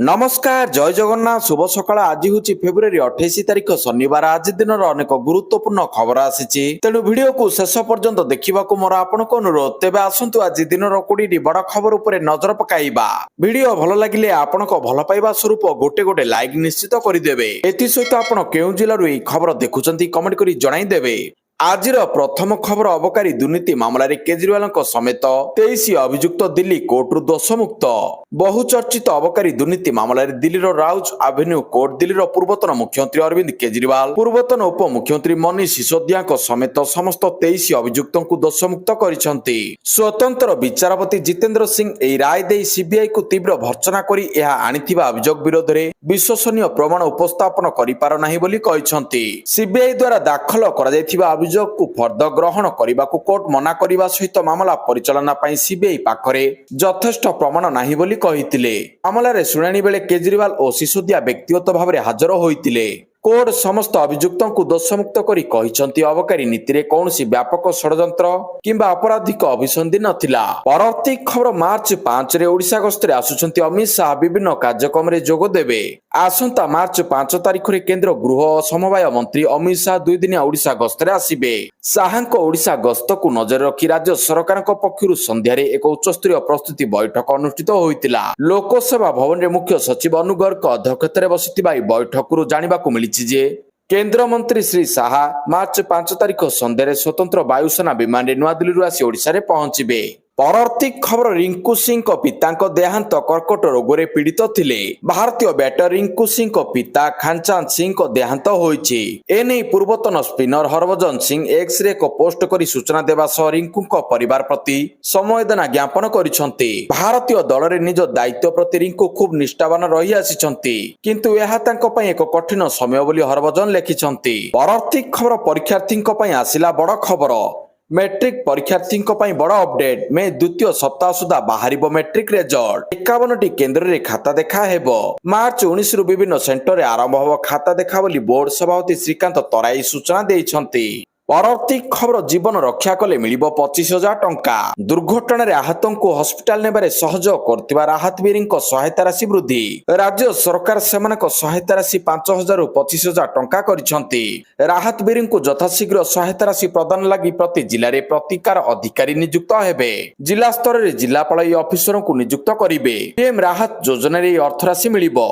नमस्कार जय जगन्नाथ शुभ सकाळ आज हूँ फेब्रुआरी 28 तारिख शनिवार आज दिन अनेक गुरुत्वपूर्ण खबर आसी तेणु भिडियो को शेष पर्यंत देखा मोर आपन को अनुरोध तेज आसतु आज दिन 20 बड़ खबर उपर नजर पकाइबा भिडियो भल लगिले आपण भल पाइबा स्वरूप गोटे गोटे लाइक निश्चित करदेवे एसत आपण केउ जिलू यह खबर देखुं कमेंट कर जनईदेवे। आजिर प्रथम खबर अबकारी दुर्नीति मामलें केजरीवाल समेत 23 अभियुक्त दिल्ली कोर्टरू दोषमुक्त बहुचर्चित अबकारी दुर्नीति मामलें दिल्लीर राउज एवेन्यू कोर्ट दिल्लीर पूर्वतन मुख्यमंत्री अरविंद केजरीवाल पूर्वतन उपमुख्यमंत्री मनीष सिसोदिया समेत समस्त 23 अभियुक्त दोषमुक्त करिसेंती। स्वतंत्र विचारपति जितेंद्र सिंह एही राय दे सीबीआई को तीव्र भर्त्सना करी एहा आनिथिबा अभियोग विरोध में विश्वसनीय प्रमाण उपस्थापन करि पार नाही बोली कहिसेंती। सीबीआई द्वारा दाखल करा जायथिबा अभियोग को फर्द ग्रहण करने को कोर्ट मना करने सहित मामला परिचालना सीबीआई पाखरे यथेष्ट प्रमाण नाही बोली कहिथिले। मामलार शुणाणी बेले केजरीवाल और सिसोदिया व्यक्तिगत भाव में हाजर होइतिले। कोर्ट समस्त अभियुक्त दोषमुक्त करी कहिसेंती अबकारी नीति रे कौनसी व्यापक षड्यंत्र किंबा अपराधिक अभिसंधि नथिला। परवर्ती खबर मार्च 5 रे ओडिशा गस्ତରେ आसुछंती अमित शाह विभिन्न कार्यक्रम रे जोग देबे। आसंता मार्च 5 तारिख रे केंद्र गृह और समवाय मंत्री अमित शाह 2 दिनिया ओडिशा गस्ତରେ आसीबे। शाहଙ୍କ ओडिशा गस्त को नजर रखी राज्य सरकार पक्षरु संध्यारे एक उच्चस्तरीय प्रस्तुति बैठक अनुष्ठित होइतिला। लोकसभा भवन रे मुख्य सचिव अनुगढ़ अध्यक्षतार बसिथिबा बैठकरू जानिबाकू मिली केंद्र मंत्री श्री शाह मार्च 5 तारिख संध्यारे स्वतंत्र वायुसेना विमान रे नवा दिल्ली आसी ओडिशा रे पहुंचीबे। परवर्ती खबर रिंकू सिंह पिता देहांत कर्कट रोग रे पीड़ित थिले। भारतीय बैटर रिंकू सिंह पिता खानचांद सिंह देहांत होइछि। एने पूर्वतन spinner Harbhajan Singh X ray एक पोस्ट करी सूचना देवा सह रिंकू परिवार प्रति संवेदना ज्ञापन करिसेंती। भारतीय दल रे निज दायित्व प्रति रिंकू खूब निष्ठावान रही आसिछंती किंतु एहा तांको पई एक कठिन समय बोली हरभजन लेखिछंती। परवर्ती खबर परीक्षार्थी पई आसिला बड़ खबर। मैट्रिक परीक्षार्थी बड़ अपडेट में द्वितीय सप्ताह सुधा बाहर मैट्रिक रिजल्ट 51टी केन्द्र में खाता देखा हेबो। मार्च 19 रु विभिन्न सेंटर में आरंभ हो खाता देखा बोली बोर्ड सभापति श्रीकांत तराई सूचना देइछंती। परवर्ती खबर जीवन रक्षा कले मिलिबो 25,000 टंका। दुर्घटना आहत को हस्पिटाल नेबारे सहयोग करथिबा राहत वीर सहायता राशि वृद्धि राज्य सरकार सेमानक सहायता राशि 5,000 रु 25,000 टंका करिसेंती। राहत वीर को यथाशीघ्र सहायता राशि प्रदान लगी प्रति जिले में प्रतिकार अधिकारी नियुक्त हेबे। जिला स्तर में जिलापाल ऑफिसर को नियुक्त करिवे। पीएम राहत योजना रे अर्थ राशि मिलिबो।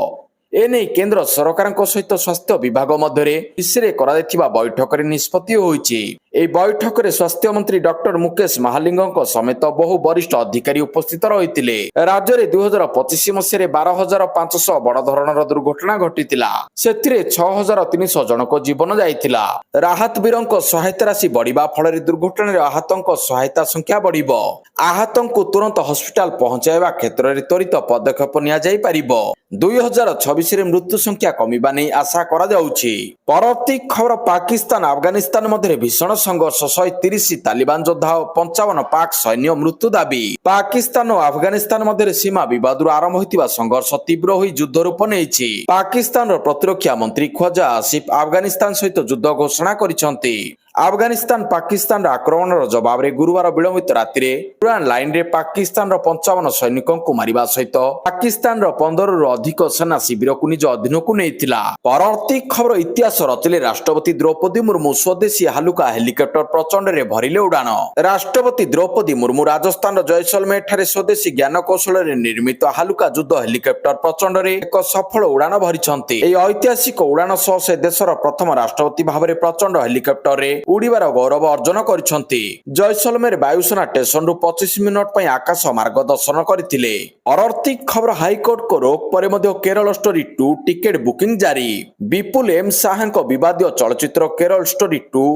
एने केंद्र सरकार सहित स्वास्थ्य विभाग मध्य बैठक निष्पत्ति होइछि। एही बैठक में स्वास्थ्य मंत्री डॉक्टर मुकेश महालिंग समेत बहु वरिष्ठ अधिकारी उपस्थित रहिथिले। राज्य में 2025 मसीह 12,500 बड़ धरणर दुर्घटना घटितिला। सेथिरे 6,300 जनक जीवन जाइतिला। राहत वीरक सहायता राशि बढ़िबा फल दुर्घटना आहतक सहायता संख्या बढ़िबो। आहतक तुरंत हस्पिटाल पहुंचाइबा क्षेत्र में त्वरित पदक्षेप निया जाई परिबो। 2026 रे मृत्यु संख्या कमिबा नै आशा करा जाउछि। परवर्ती खबर पाकिस्तान अफगानिस्तान मध्य भीषण संघर्ष 130 तालिबान योद्धा और 55 पाक सैन्य मृत्यु दाबी। पाकिस्तान और अफगानिस्तान मध्य सीमा विवाद आरंभ होइतिबा संघर्ष तीव्र होई युद्ध रूप नेइछि। पाकिस्तान प्रतिरक्षा मंत्री ख्वाजा आसिफ अफगानिस्तान सहित युद्ध घोषणा करिसेंती। अफगानिस्तान पाकिस्तान आक्रमण जवाब रे गुरुवार विलंबित राति रे लाइन रे पाकिस्तान 55 सैनिकों को मारिबा सहित पाकिस्तान 15 रु अधिक सेना शिविर को निज अधीन को नेइतिला। परवर्ती खबर इतिहास रचिले राष्ट्रपति द्रौपदी मुर्मू स्वदेशी हालुका हेलिकॉप्टर प्रचंड रे भरिले उड़ान। राष्ट्रपति द्रौपदी मुर्मू राजस्थान जैसलमेर ठारे स्वदेशी ज्ञान कौशल रे निर्मित हालुका युद्ध हेलिकॉप्टर प्रचंड रे एक सफल उड़ान भरिछंती। एही ऐतिहासिक उड़ान सह से देशर प्रथम राष्ट्रपति भाव में प्रचंड हेलिकॉप्टर रे उड़ीबार गौरव अर्जन करिसेंती। जैसलमेर वायुसेना स्टेशन रु 25 मिनिट पई आकाश मार्ग दर्शन करथिले। परवर्ती खबर हाईकोर्ट को रोक पर मध्य केरल स्टोरी 2 टिकेट बुकिंग जारी। विपुल एम शाहଙ୍କ विवादीय चलचित्र केरल स्टोरी 2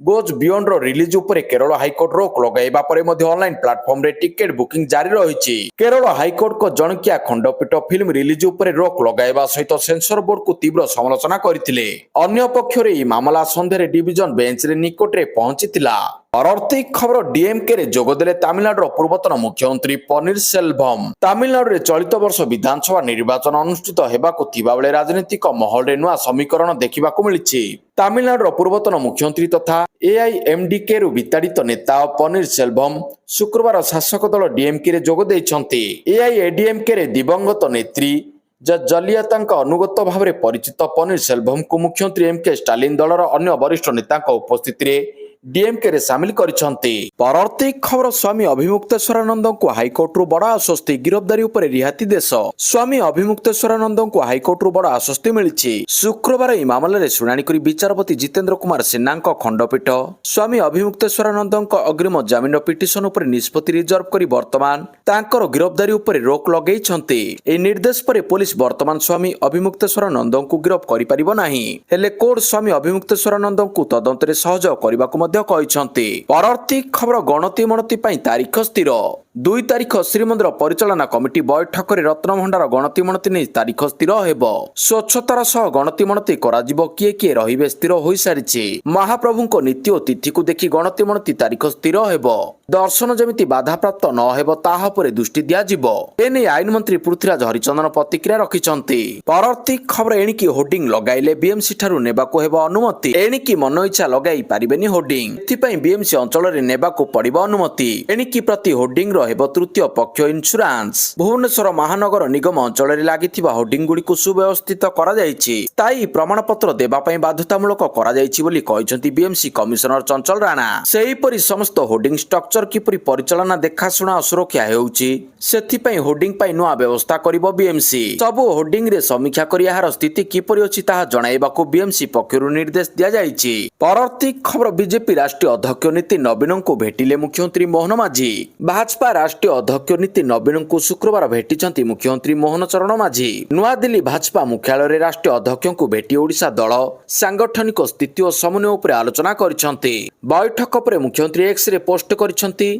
गोज बियॉन्ड रो रिलीज उपरे केरल हाईकोर्ट रोक लगाइबा परे मध्य ऑनलाइन प्लेटफॉर्म रे टिकेट बुकिंग जारी रहिछि। केरल हाईकोर्ट को जणकिया खंडपीठ फिल्म रिलीज उपरे रोक लगाइबा सहित सेंसर बोर्ड को तीव्र समालोचना करथिले। अन्य पक्षरे ई मामला संध्यारे डिविजन बेंच रे निकट रे पहुंचितिला। परवर्ती खबर डीएमके रे जोगदेले तमिलनाडु पूर्वतन मुख्यमंत्री पन्नीरसेल्वम। तमिलनाडु रे चलित वर्ष विधानसभा निर्वाचन अनुष्ठित हेबाकु थिबा बेले राजनीतिक महल रे नुआ समीकरण देखिबाकु मिलिछि। तमिलनाडु पूर्वतन मुख्यमंत्री तथा एआईएमडीके रु विताड़ित नेता पन्नीरसेल्वम शुक्रवार शासक दल डीएमके रे जोग दैछंती। एआईएडीएमके रे दिवंगत नेत्री ଜଲିଆତାଙ୍କ ଅନୁଗତ ଭାବରେ ପରିଚିତ ପନିରସେଲଭମଙ୍କୁ ମୁଖ୍ୟମନ୍ତ୍ରୀ ଏମ୍କେ ଷ୍ଟାଲିନ ଦଳର ଅନ୍ୟ ବରିଷ୍ଠ ନେତାଙ୍କ ଉପସ୍ଥିତିରେ ଡିଏମ୍କେରେ ସାମିଲ କରିଛନ୍ତି। ପରବର୍ତ୍ତୀ ଖବର ସ୍ୱାମୀ ଅଭିମୁକ୍ତେଶ୍ୱରାନନ୍ଦଙ୍କୁ ହାଇକୋର୍ଟରୁ ବଡ଼ ଆଶ୍ୱସ୍ତି ଗିରଫଦାରୀ ଉପରେ ରିହାତି ଦେଶ। ସ୍ୱାମୀ ଅଭିମୁକ୍ତେଶ୍ୱରାନନ୍ଦଙ୍କୁ ହାଇକୋର୍ଟରୁ ବଡ଼ ଆଶ୍ୱସ୍ତି ମିଳିଛି। ଶୁକ୍ରବାର ଏହି ମାମଲାରେ ଶୁଣାଣି କରି ବିଚାରପତି ଜିତେନ୍ଦ୍ର କୁମାର ସିହ୍ନାଙ୍କ ଖଣ୍ଡପୀଠ ସ୍ୱାମୀ ଅଭିମୁକ୍ତେଶ୍ୱରାନନ୍ଦଙ୍କ ଅଗ୍ରିମ ଜାମିନ ପିଟିସନ ଉପରେ ନିଷ୍ପତ୍ତି ରିଜର୍ଭ କରି ବର୍ତ୍ତମାନ ତାଙ୍କର ଗିରଫଦାରୀ ଉପରେ ରୋକ ଲଗାଇଛନ୍ତି। ଏହି ନିର୍ଦ୍ଦେଶ ପରେ ପୋଲିସ ବର୍ତ୍ତମାନ ସ୍ୱାମୀ ଅଭିମୁକ୍ତେଶ୍ୱରାନନ୍ଦଙ୍କୁ ଗିରଫ କରିପାରିବ ନାହିଁ। ହେଲେ କୋର୍ଟ ସ୍ୱାମୀ ଅଭିମୁକ୍ତେଶ୍ୱରାନନ୍ଦଙ୍କୁ ତଦନ୍ତରେ ସହଯୋଗ କହିଛନ୍ତି। ପରବର୍ତ୍ତୀ ଖବର ଗଣତି ମଣତି ପାଇଁ ତାରିଖ ସ୍ଥିର। 2 ତାରିଖ ଶ୍ରୀମନ୍ଦିର ପରିଚାଳନା କମିଟି ବୈଠକରେ ରତ୍ନଭଣ୍ଡାର ଗଣତି ମଣତି ନେଇ ତାରିଖ ସ୍ଥିର ହେବ। ସ୍ୱଚ୍ଛତାର ସହ ଗଣତି ମଣତି କରାଯିବ, କିଏ କିଏ ରହିବେ ସ୍ଥିର ହୋଇସାରିଛି। ମହାପ୍ରଭୁଙ୍କ ନୀତି ଓ ତିଥିକୁ ଦେଖି ଗଣତି ମଣତି ତାରିଖ ସ୍ଥିର ହେବ। ଦର୍ଶନ ଯେମିତି ବାଧାପ୍ରାପ୍ତ ନ ହେବ ତାହା ଉପରେ ଦୃଷ୍ଟି ଦିଆଯିବ। ଏନେଇ ଆଇନ ମନ୍ତ୍ରୀ ପୃଥ୍ୱୀରାଜ ହରିଚନ୍ଦନ ପ୍ରତିକ୍ରିୟା ରଖିଛନ୍ତି। ପରବର୍ତ୍ତୀ ଖବର ଏଣିକି ହୋର୍ଡିଂ ଲଗାଇଲେ ବିଏମ୍ସି ଠାରୁ ନେବାକୁ ହେବ ଅନୁମତି। ଏଣିକି ମନ ଇଚ୍ଛା ଲଗାଇ ପାରିବେନି ହୋର୍ଡିଂ। ଏଥିପାଇଁ ବିଏମ୍ସି ଅଞ୍ଚଳରେ ନେବାକୁ ପଡ଼ିବ ଅନୁମତି। ଏଣିକି ପ୍ରତି ହୋର୍ଡିଂର ହେବ ତୃତୀୟ ପକ୍ଷ ଇନ୍ସୁରାନ୍ସ। ଭୁବନେଶ୍ୱର ମହାନଗର ନିଗମ ଅଞ୍ଚଳରେ ଲାଗିଥିବା ହୋର୍ଡିଂ ଗୁଡ଼ିକୁ ସୁବ୍ୟବସ୍ଥିତ କରାଯାଇଛି। ସ୍ଥାୟୀ ପ୍ରମାଣପତ୍ର ଦେବା ପାଇଁ ବାଧ୍ୟତାମୂଳକ କରାଯାଇଛି ବୋଲି କହିଛନ୍ତି ବିଏମ୍ସି କମିଶନର ଚଞ୍ଚଳ ରାଣା। ସେହିପରି ସମସ୍ତ ହୋର୍ଡିଂ ଷ୍ଟ୍ରକ୍ଚର କିପରି ପରିଚାଳନା, ଦେଖାଶୁଣା ଓ ସୁରକ୍ଷା ହେଉଛି ସେଥିପାଇଁ ହୋର୍ଡିଂ ପାଇଁ ନୂଆ ବ୍ୟବସ୍ଥା କରିବ ବିଏମ୍ସି। ସବୁ ହୋର୍ଡିଂରେ ସମୀକ୍ଷା କରି ଏହାର ସ୍ଥିତି କିପରି ଅଛି ତାହା ଜଣାଇବାକୁ ବିଏମ୍ସି ପକ୍ଷରୁ ନିର୍ଦ୍ଦେଶ ଦିଆଯାଇଛି। ପରବର୍ତ୍ତୀ ଖବର ବିଜେପି ରାଷ୍ଟ୍ରୀୟ ଅଧ୍ୟକ୍ଷ ନୀତିନ ନବୀନଙ୍କୁ ଭେଟିଲେ ମୁଖ୍ୟମନ୍ତ୍ରୀ ମୋହନ ମାଝୀ। ଭାଜପା ରାଷ୍ଟ୍ରୀୟ ଅଧ୍ୟକ୍ଷ ନୀତିନ ନବୀନଙ୍କୁ ଶୁକ୍ରବାର ଭେଟିଛନ୍ତି ମୁଖ୍ୟମନ୍ତ୍ରୀ ମୋହନ ଚରଣ ମାଝୀ। ନୂଆଦିଲ୍ଲୀ ଭାଜପା ମୁଖ୍ୟାଳୟରେ ରାଷ୍ଟ୍ରୀୟ ଅଧ୍ୟକ୍ଷଙ୍କୁ ଭେଟି ଓଡ଼ିଶା ଦଳ ସାଂଗଠନିକ ସ୍ଥିତି ଓ ସମନ୍ୱୟ ଉପରେ ଆଲୋଚନା କରିଛନ୍ତି। ବୈଠକ ପରେ ମୁଖ୍ୟମନ୍ତ୍ରୀ ଏକ୍ସରେ ପୋଷ୍ଟ କରିଛନ୍ତି,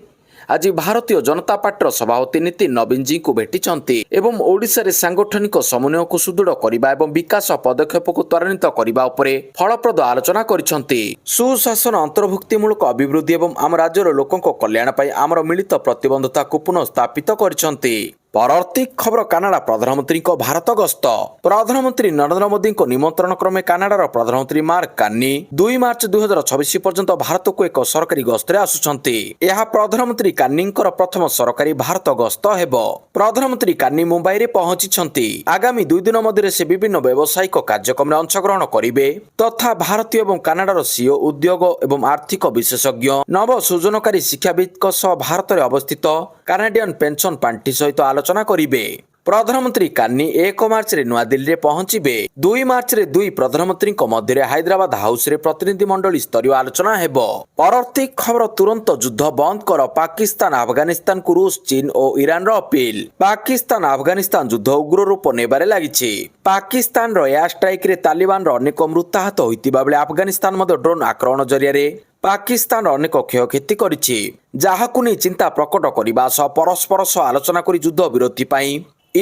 ଆଜି ଭାରତୀୟ ଜନତା ପାର୍ଟିର ସଭାପତି ନୀତିନ ନବୀନଜୀଙ୍କୁ ଭେଟିଛନ୍ତି ଏବଂ ଓଡ଼ିଶାରେ ସାଂଗଠନିକ ସମନ୍ୱୟକୁ ସୁଦୃଢ଼ କରିବା ଏବଂ ବିକାଶ ପଦକ୍ଷେପକୁ ତ୍ୱରାନ୍ୱିତ କରିବା ଉପରେ ଫଳପ୍ରଦ ଆଲୋଚନା କରିଛନ୍ତି। ସୁଶାସନ, ଅନ୍ତର୍ଭୁକ୍ତିମୂଳକ ଅଭିବୃଦ୍ଧି ଏବଂ ଆମ ରାଜ୍ୟର ଲୋକଙ୍କ କଲ୍ୟାଣ ପାଇଁ ଆମର ମିଳିତ ପ୍ରତିବଦ୍ଧତାକୁ ପୁନଃ ସ୍ଥାପିତ କରିଛନ୍ତି। ପରବର୍ତ୍ତୀ ଖବର କାନାଡା ପ୍ରଧାନମନ୍ତ୍ରୀଙ୍କ ଭାରତ ଗସ୍ତ। ପ୍ରଧାନମନ୍ତ୍ରୀ ନରେନ୍ଦ୍ର ମୋଦିଙ୍କ ନିମନ୍ତ୍ରଣ କ୍ରମେ କାନାଡାର ପ୍ରଧାନମନ୍ତ୍ରୀ ମାର୍କ କାର୍ନି 2 ମାର୍ଚ୍ଚ 2026 ପର୍ଯ୍ୟନ୍ତ ଭାରତକୁ ଏକ ସରକାରୀ ଗସ୍ତରେ ଆସୁଛନ୍ତି। ଏହା ପ୍ରଧାନମନ୍ତ୍ରୀ କାର୍ନିଙ୍କର ପ୍ରଥମ ସରକାରୀ ଭାରତ ଗସ୍ତ ହେବ। ପ୍ରଧାନମନ୍ତ୍ରୀ କାର୍ନି ମୁମ୍ବାଇରେ ପହଞ୍ଚିଛନ୍ତି। ଆଗାମୀ 2 ଦିନ ମଧ୍ୟରେ ସେ ବିଭିନ୍ନ ବ୍ୟବସାୟିକ କାର୍ଯ୍ୟକ୍ରମରେ ଅଂଶଗ୍ରହଣ କରିବେ ତଥା ଭାରତୀୟ ଏବଂ କାନାଡାର ସିଓ, ଉଦ୍ୟୋଗ ଏବଂ ଆର୍ଥିକ ବିଶେଷଜ୍ଞ, ନବ ସୃଜନକାରୀ ଶିକ୍ଷାବିତ୍ଙ୍କ ସହ ଭାରତରେ ଅବସ୍ଥିତ କାନାଡିଆନ ପେନ୍ସନ ପାଣ୍ଠି ସହିତ ଆଲୋଚନା କରିବେ। ପ୍ରଧାନମନ୍ତ୍ରୀ କାର୍ନି 1 ମାର୍ଚ୍ଚରେ ନୂଆଦିଲ୍ଲୀରେ ପହଞ୍ଚିବେ। 2 ମାର୍ଚ୍ଚରେ ଦୁଇ ପ୍ରଧାନମନ୍ତ୍ରୀଙ୍କ ମଧ୍ୟରେ ହାଇଦ୍ରାବାଦ ହାଉସରେ ପ୍ରତିନିଧି ମଣ୍ଡଳୀ ସ୍ତରୀୟ ଆଲୋଚନା ହେବ। ପରବର୍ତ୍ତୀ ଖବର ତୁରନ୍ତ ଯୁଦ୍ଧ ବନ୍ଦ କର, ପାକିସ୍ତାନ ଆଫଗାନିସ୍ତାନକୁ ରୁଷ, ଚୀନ ଓ ଇରାନର ଅପିଲ। ପାକିସ୍ତାନ ଆଫଗାନିସ୍ତାନ ଯୁଦ୍ଧ ଉଗ୍ର ରୂପ ନେବାରେ ଲାଗିଛି। ପାକିସ୍ତାନର ଏୟାର ଷ୍ଟ୍ରାଇକରେ ତାଲିବାନର ଅନେକ ମୃତାହତ ହୋଇଥିବା ବେଳେ ଆଫଗାନିସ୍ତାନ ମଧ୍ୟ ଡ୍ରୋନ ଆକ୍ରମଣ ଜରିଆରେ ପାକିସ୍ତାନ ଅନେକ କ୍ଷୟକ୍ଷତି କରିଛି, ଯାହାକୁ ନେଇ ଚିନ୍ତା ପ୍ରକଟ କରିବା ସହ ପରସ୍ପର ସହ ଆଲୋଚନା କରି ଯୁଦ୍ଧ ବିରତି ପାଇଁ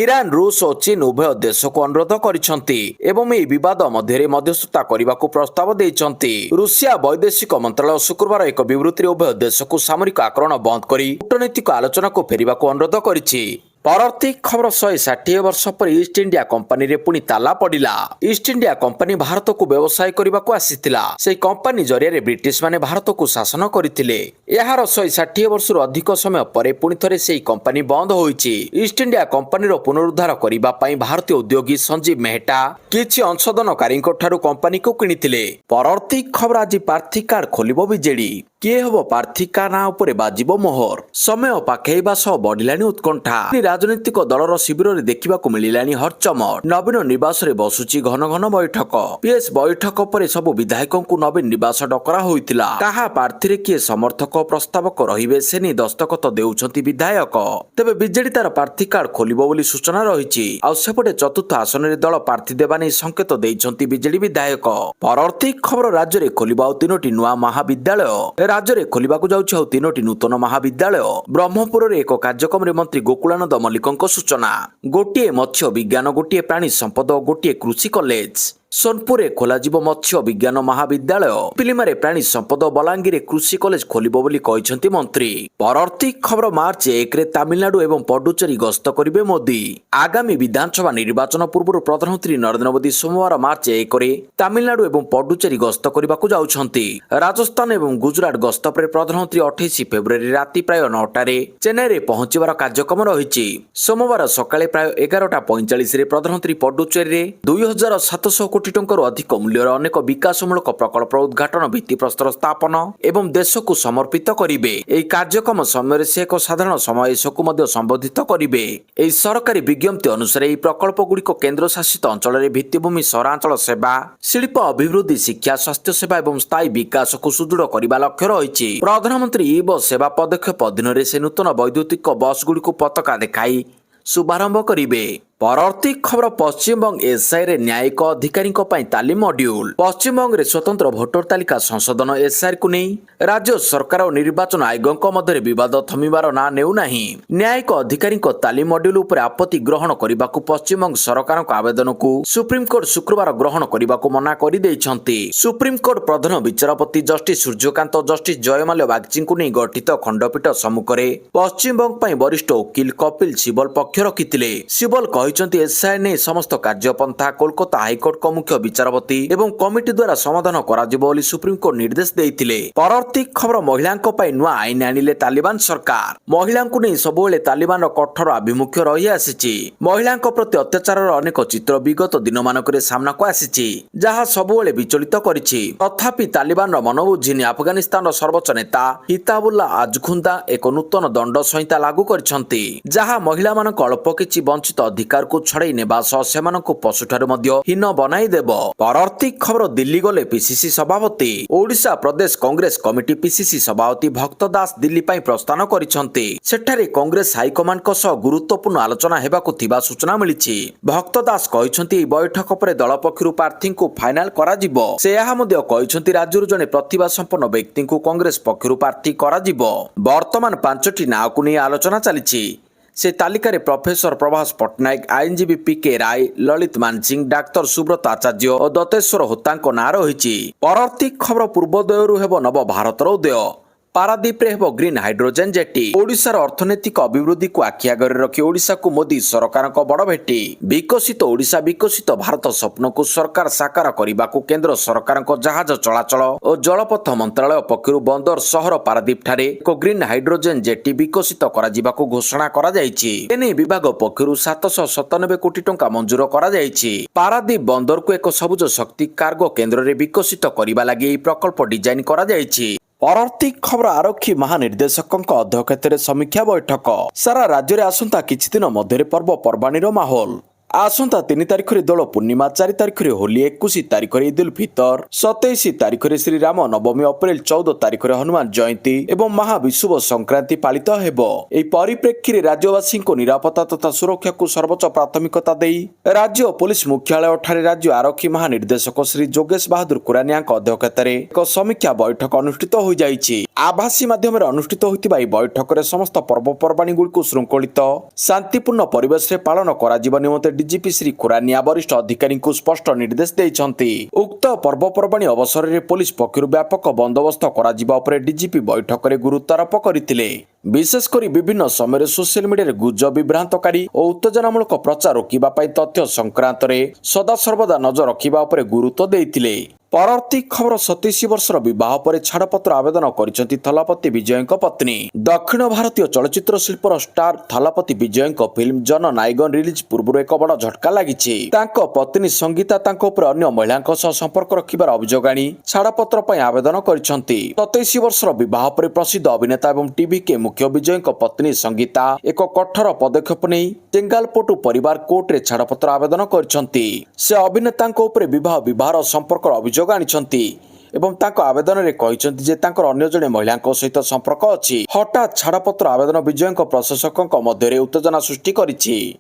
ଇରାନ, ରୁଷ ଓ ଚୀନ ଉଭୟ ଦେଶକୁ ଅନୁରୋଧ କରିଛନ୍ତି ଏବଂ ଏହି ବିବାଦ ମଧ୍ୟରେ ମଧ୍ୟସ୍ଥତା କରିବାକୁ ପ୍ରସ୍ତାବ ଦେଇଛନ୍ତି। ରୁଷିଆ ବୈଦେଶିକ ମନ୍ତ୍ରାଳୟ ଶୁକ୍ରବାର ଏକ ବିବୃତ୍ତିରେ ଉଭୟ ଦେଶକୁ ସାମରିକ ଆକ୍ରମଣ ବନ୍ଦ କରି କୂଟନୈତିକ ଆଲୋଚନାକୁ ଫେରିବାକୁ ଅନୁରୋଧ କରିଛି। ପରବର୍ତ୍ତୀ ଖବର 160 ବର୍ଷ ପରେ ଇଷ୍ଟ ଇଣ୍ଡିଆ କମ୍ପାନୀରେ ପୁଣି ତାଲା ପଡ଼ିଲା। ଇଷ୍ଟ ଇଣ୍ଡିଆ କମ୍ପାନୀ ଭାରତକୁ ବ୍ୟବସାୟ କରିବାକୁ ଆସିଥିଲା। ସେହି କମ୍ପାନୀ ଜରିଆରେ ବ୍ରିଟିଶ ମାନେ ଭାରତକୁ ଶାସନ କରିଥିଲେ। ଏହାର 160 ବର୍ଷରୁ ଅଧିକ ସମୟ ପରେ ପୁଣି ଥରେ ସେହି କମ୍ପାନୀ ବନ୍ଦ ହୋଇଛି। ଇଷ୍ଟ ଇଣ୍ଡିଆ କମ୍ପାନୀର ପୁନରୁଦ୍ଧାର କରିବା ପାଇଁ ଭାରତୀୟ ଉଦ୍ୟୋଗୀ ସଞ୍ଜୀବ ମେହେଟା କିଛି ଅଂଶଧନକାରୀଙ୍କ ଠାରୁ କମ୍ପାନୀକୁ କିଣିଥିଲେ। ପରବର୍ତ୍ତୀ ଖବର ଆଜି ପ୍ରାର୍ଥୀ କାର୍ଡ ଖୋଲିବ ବିଜେଡି। କିଏ ହେବ ପ୍ରାର୍ଥୀ କା ନାଁ ଉପରେ ବାଜିବ ମୋହର। ସମୟ ପାଖେଇବା ସହ ବଢିଲାଣି ଉତ୍କଣ୍ଠା। ରାଜନୈତିକ ଦଳର ଶିବିରରେ ଦେଖିବାକୁ ମିଳିଲାଣି ହରଚମଟ। ନବୀନ ନିବାସରେ ବସୁଛି ଘନ ଘନ ବୈଠକ। ପିଏସ୍ ବୈଠକ ପରେ ସବୁ ବିଧାୟକଙ୍କୁ ନବୀନ ନିବାସ ଡକରା ହୋଇଥିଲା। କାହା ପ୍ରାର୍ଥୀରେ କିଏ ସମର୍ଥକ ପ୍ରସ୍ତାବକ ରହିବେ ସେ ନେଇ ଦସ୍ତଖତ ଦେଉଛନ୍ତି ବିଧାୟକ। ତେବେ ବିଜେଡି ତାର ପ୍ରାର୍ଥୀ କାର୍ଡ ଖୋଲିବ ବୋଲି ସୂଚନା ରହିଛି। ଆଉ ସେପଟେ ଚତୁର୍ଥ ଆସନରେ ଦଳ ପ୍ରାର୍ଥୀ ଦେବା ନେଇ ସଂକେତ ଦେଇଛନ୍ତି ବିଜେଡି ବିଧାୟକ। ପରବର୍ତ୍ତୀ ଖବର ରାଜ୍ୟରେ ଖୋଲିବ ଆଉ 3ଟି ନୂଆ ମହାବିଦ୍ୟାଳୟ। ରାଜ୍ୟରେ ଖୋଲିବାକୁ ଯାଉଛି ଆଉ 3ଟି ନୂତନ ମହାବିଦ୍ୟାଳୟ। ବ୍ରହ୍ମପୁରରେ ଏକ କାର୍ଯ୍ୟକ୍ରମରେ ମନ୍ତ୍ରୀ ଗୋକୁଳାନନ୍ଦ ମଲ୍ଲିକଙ୍କ ସୂଚନା। ଗୋଟିଏ ମତ୍ସ୍ୟ ବିଜ୍ଞାନ, ଗୋଟିଏ ପ୍ରାଣୀ ସମ୍ପଦ ଓ ଗୋଟିଏ କୃଷି କଲେଜ। सोनपुर खोलाजिब मत्स्य विज्ञान महाविद्यालय पिलिमारे प्राणी संपद बलांगीर कृषि कॉलेज खोलिबो बोली कहिसेंति मंत्री। परवर्ती खबर मार्च 1 रे तमिलनाडु एवं पडुचेरी गस्त करिवे मोदी। आगामी विधानसभा निर्वाचन पूर्व प्रधानमंत्री नरेंद्र मोदी सोमवार मार्च 1 रे तमिलनाडु एवं पडुचेरी गस्त करबाकू जाउछंती। राजस्थान एवं गुजरात गस्त पर प्रधानमंत्री 28 फेब्रुआरी राति प्राय 9टा रे चेन्नई रे पहुंचीबार कार्यक्रम रहिछि। सोमवार सकाळे प्राय 11:45 रे प्रधानमंत्री पडुचेरी रे 2700 कोटी टंकार अधिक मूल्यर अनेक विकासमूलक प्रकल्प उद्घाटन भित्तिप्रस्तर स्थापन एवं देश को समर्पित करिवे। एही कार्यक्रम समय से एक साधारण समावेशक मध्य संबोधित करिवे। एही सरकारी विज्ञप्ति अनुसार एही प्रकल्प गुड़िक केंद्र शासित अंचल रे भित्तिभूमि सहरांचल सेवा शिल्प अभिवृद्धि शिक्षा स्वास्थ्य सेवा एवं स्थायी विकास को सुदृढ़ करने लक्ष्य रही। प्रधानमंत्री ई बस सेवा पदक्षेप अधीन से नूतन वैद्युतिक बस गुड़िक पताका देखाई शुभारंभ करिवे। परवर्ती खबर पश्चिमबंग एसआई रे न्यायिक अधिकारी तालीम मॉड्यूल। पश्चिमबंग रे स्वतंत्र भोटर तालिका संशोधन एसआई को नहीं राज्य सरकार और निर्वाचन आयोग मध्य विवाद थमिबार ना नेउ नाही। न्यायिक अधिकारी तालीम मॉड्यूल उपर आपत्ति ग्रहण करने को पश्चिमबंग सरकार आवेदन को सुप्रीमकोर्ट शुक्रवार ग्रहण करने को मना कर देइछंती। सुप्रीमकोर्ट प्रधान विचारपति जस्टिस सूर्यकांत जस्टिस जयमाल्य बागची को नहीं गठित खंडपीठ सम्मुख में पश्चिमबंग वरिष्ठ वकिल कपिल सिबल पक्ष रखिथिले। सिबल एसआई ने समस्त कार्यपंथा कोलकाता हाइकोर्ट को मुख्य विचारपति एवं कमिटी द्वारा समाधान करा सुप्रीमकोर्ट निर्देश देइथिले। परवर्ती खबर महिला नुआ आईन आनिले तालिबान सरकार। महिला नहीं सबुले तालिबान कठोर आभिमुख्य रही आसी। महिला प्रति अत्याचार अनेक चित्र विगत दिन मानक सामना को आसी जहाँ सबुले विचलित करिछि। तथापि तालिबान मन बुझिनी अफगानिस्तान सर्वोच्च नेता हिताबुल्ला आजखुंदा एक नूतन दंड संहिता लागू करिसंती जहाँ महिला मानक अल्प किछि वंचित अधिकार को छड़ाई नेबा सह सेमानंकु पशुठारु मध्य हीन बनाई देबो। परवर्ती खबर दिल्ली गले पीसीसी सभापति। ओडिशा प्रदेश कांग्रेस कमिटी पीसीसी सभापति भक्त दास दिल्ली पाई प्रस्थान करिसंती। सेठारे कांग्रेस हाईकमांड को सह गुरुत्वपूर्ण आलोचना हेबाकु थिबा सूचना मिलिछि। भक्त दास कहिसंती बैठक पर दल पक्षरु प्रार्थी को फाइनल करा जिवो। से यहा मध्य कहिसंती राज्यरु जने प्रतिभा संपन्न व्यक्ति को कांग्रेस पक्षरु प्रार्थी करा जिवो। वर्तमान 5टी नाव को नै आलोचना चलिछि। से तालिका प्रोफेसर प्रभास पट्टनायक आईनजीवी पीके राय ललित मानसिंह डाक्तर सुब्रत आचार्य और दत्तेश्वर होता ना रही। परवर्ती खबर पूर्वोदयरू हेब नव भारतर उदय। पारादीप रे हेब ग्रीन हाइड्रोजेन जेटी। ओडिशार अर्थनैतिक अभिवृद्धि को आखि आगे रखी ओडिशा को मोदी सरकार बड़ भेटी। विकसित ओडिशा विकसित भारत स्वप्न को सरकार साकार करने को केंद्र सरकार जहाज चलाचल और जलपथ मंत्रालय पक्षर बंदर सहर पारादीप ठारे एक ग्रीन हाइड्रोजेन जेटी विकसित करा घोषणा करा जायछि। एने विभाग पक्षर 797 कोटी टंका मंजूर करा जायछि। पारादीप बंदर को एक सबुज शक्ति कार्गो केंद्र रे विकसित करबा लागि प्रकल्प डिजाइन करा जायछि। परवर्ती खबर आरक्षी महानिर्देशक अध्यक्षतार समीक्षा बैठक। सारा राज्य में आसंता किछि दिन मध्य पर्वपर्वाणी माहौल। आसंता 3 तारिख रे दोल पूर्णिमा, 4 तारिख रे होली, 21 तारिख रे ईद उल फितर, 27 तारिख रे श्रीराम नवमी, अप्रैल 14 तारिख रे हनुमान जयंती एवं महाविषुव संक्रांति पालित हेबो। एही परिप्रेक्षी रे राज्यवासी को निरापत्ता तथा सुरक्षा को सर्वोच्च प्राथमिकता देई राज्य पुलिस मुख्यालय ठारे राज्य आरक्षी महानिर्देशक श्री जोगेश बहादुर कुरानिया अध्यक्षतार एक समीक्षा बैठक अनुष्ठित हो जाइछि। आभासी माध्यम अनुष्ठित होइतिबा एही बैठक रे समस्त पर्वपर्वाणी गुड़िक श्रृंखलित शांतिपूर्ण परिवेश रे पालन करा जिबा निमंते डीजीपी श्री खुरानिया वरिष्ठ अधिकारी को स्पष्ट निर्देश देइछंती। उक्त पर्वपर्वाणी अवसर में पुलिस पक्षरु व्यापक बंदोबस्त करा जिबा उपरे डीजीपी बैठक में गुरुत्वारोप करथिले। विशेषकर विभिन्न समय सोशल मीडिया गुजब विभ्रांतकारी और उत्तेजनामूलक प्रचार रोकिबा पई तथ्य संक्रांत रे सदा सर्वदा नजर रखिबा उपरे गुरुत्व देइथिले। परवर्ती खबर 27 वर्षर विवाह पर छाड़पत्र आवेदन करिसेंती थलापति विजयଙ୍କ पत्नी। दक्षिण भारतीय चलचित्र शिल्पर स्टार थलापति विजयଙ୍କ फिल्म जन नायगन रिलीज पूर्व एक बड़ झटका लागिछि। तांको पत्नी संगीता तांको उपर अन्य महिलाଙ୍କ सह संपर्क रखिबार अभियोग आनी छाड़पत्र पई आवेदन करिसेंती। 27 वर्षर विवाह पर प्रसिद्ध अभिनेता एवं टीवी के मुख्य विजयଙ୍କ पत्नी संगीता एक कठोर पदक्षेप नै चेंगालपटु परिवार कोर्ट रे छाड़पत्र आवेदन करिसेंती। से अभिनेताଙ୍କ उपर विवाह संपर्क अभियोग आनिछंती एवं तांको आवेदन रे कहिसंती जे तांकर अन्य जने महिलाଙ୍କ सहित संपर्क अछि। हठात छाड़पत्र आवेदन विजयଙ୍କ प्रशासकଙ୍କ मध्य उत्तेजना सृष्टि करिछि।